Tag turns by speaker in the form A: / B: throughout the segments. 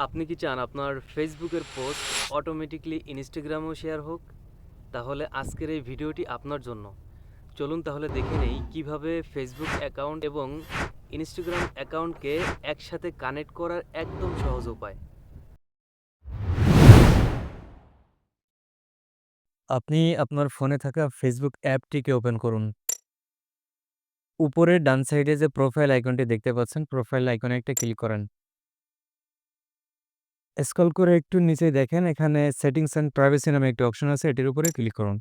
A: আপনি কি চান আপনার ফেসবুকের পোস্ট অটোমেটিকলি ইনস্টাগ্রামেও শেয়ার হোক? তাহলে আজকের এই ভিডিওটি আপনার জন্য। চলুন তাহলে দেখে নেই কিভাবে ফেসবুক অ্যাকাউন্ট এবং ইনস্টাগ্রাম অ্যাকাউন্টকে একসাথে কানেক্ট করার একদম সহজ উপায়।
B: আপনি আপনার ফোনে থাকা ফেসবুক অ্যাপটিকে ওপেন করুন। উপরের ডান সাইডে যে প্রোফাইল আইকনটি দেখতে পাচ্ছেন, প্রোফাইল আইকনে একটা ক্লিক করেন। স্ক্রল করে একটু নিচে দেখেন এখানে সেটিংস অ্যান্ড প্রাইভেসি নামে একটি অপশন আছে, এটির উপরে ক্লিক করুন।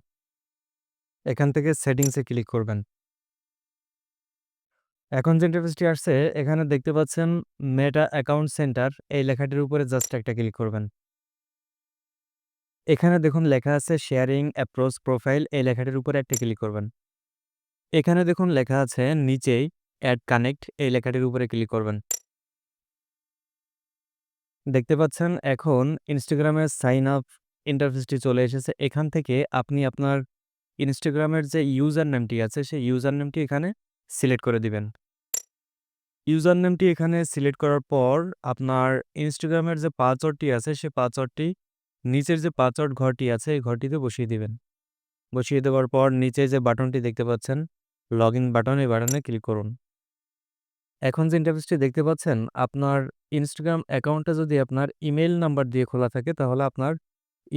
B: এখান থেকে সেটিংসে ক্লিক করবেন। এখন যে ইন্টারফেসটি আসছে এখানে দেখতে পাচ্ছেন মেটা অ্যাকাউন্ট সেন্টার, এই লেখাটির উপরে জাস্ট একটা ক্লিক করবেন। এখানে দেখুন লেখা আছে শেয়ারিং অ্যাপ্রোচ প্রোফাইল, এই লেখাটির উপরে একটা ক্লিক করবেন। এখানে দেখুন লেখা আছে নিচেই অ্যাড কানেক্ট, এই লেখাটির উপরে ক্লিক করবেন। দেখতে পাচ্ছেন এখন ইনস্টাগ্রামের সাইন আপ ইন্টারফেসটি চলে এসেছে। এখান থেকে আপনি আপনার ইনস্টাগ্রামের যে ইউজার নেমটি আছে সেই ইউজার নেমটি এখানে সিলেক্ট করে দিবেন। ইউজার নেমটি এখানে সিলেক্ট করার পর আপনার ইনস্টাগ্রামের যে পাসওয়ার্ডটি আছে সেই পাসওয়ার্ডটি নিচের যে পাসওয়ার্ড ঘরটি আছে এই ঘরটিতে বসিয়ে দিবেন। বসিয়ে দেওয়ার পর নিচে যে বাটনটি দেখতে পাচ্ছেন লগইন বাটন, এই বাটনে ক্লিক করুন। এখন যে ইন্টারফেসটি দেখতে পাচ্ছেন, আপনার ইনস্টাগ্রাম অ্যাকাউন্টটা যদি আপনার ইমেইল নাম্বার দিয়ে খোলা থাকে তাহলে আপনার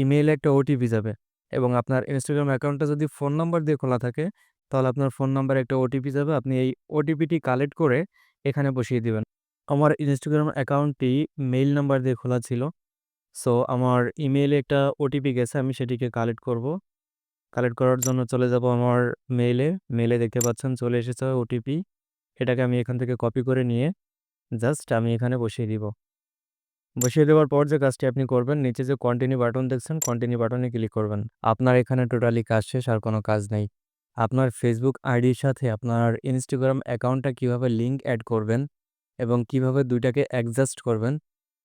B: ইমেইলে একটা ওটিপি যাবে, এবং আপনার ইনস্টাগ্রাম অ্যাকাউন্টটা যদি ফোন নাম্বার দিয়ে খোলা থাকে তাহলে আপনার ফোন নাম্বারে একটা ওটিপি যাবে। আপনি এই ওটিপিটি কালেক্ট করে এখানে বসিয়ে দিবেন। আমার ইনস্টাগ্রাম অ্যাকাউন্টটি মেইল নাম্বার দিয়ে খোলা ছিল। সো আমার ইমেইলে একটা ওটিপি গেছে, আমি সেটিকে কালেক্ট করব। কালেক্ট করার জন্য চলে যাব আমার মেইলে। মেইলে দেখতে পাচ্ছেন চলে এসেছে ওটিপি। এটাকে আমি এখান থেকে কপি করে নিয়ে জাস্ট আমি এখানে বসিয়ে দিব। বসিয়ে দেওয়ার পর যে কাজটি আপনি করবেন, নিচে যে কন্টিনিউ বাটন দেখছেন, কন্টিনিউ বাটনে ক্লিক করবেন। আপনার এখানে টোটালি কাজ শেষ, আর কোনো কাজ নেই। আপনার ফেসবুক আইডির সাথে আপনার ইনস্টাগ্রাম অ্যাকাউন্টটা কিভাবে লিঙ্ক অ্যাড করবেন এবং কিভাবে ২ টাকে অ্যাডজাস্ট করবেন,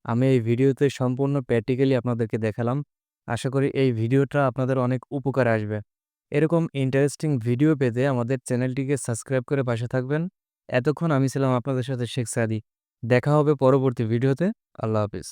B: আমি এই ভিডিওতে সম্পূর্ণ প্র্যাকটিক্যালি আপনাদেরকে দেখালাম। আশা করি এই ভিডিওটা আপনাদের অনেক উপকারে আসবে। এরকম ইন্টারেস্টিং ভিডিও পেতে আমাদের চ্যানেলটিকে সাবস্ক্রাইব করে পাশে থাকবেন। এতক্ষণ আমি ছিলাম আপনাদের সাথে শেখ সাদি। দেখা হবে পরবর্তী ভিডিওতে। আল্লাহ হাফিজ।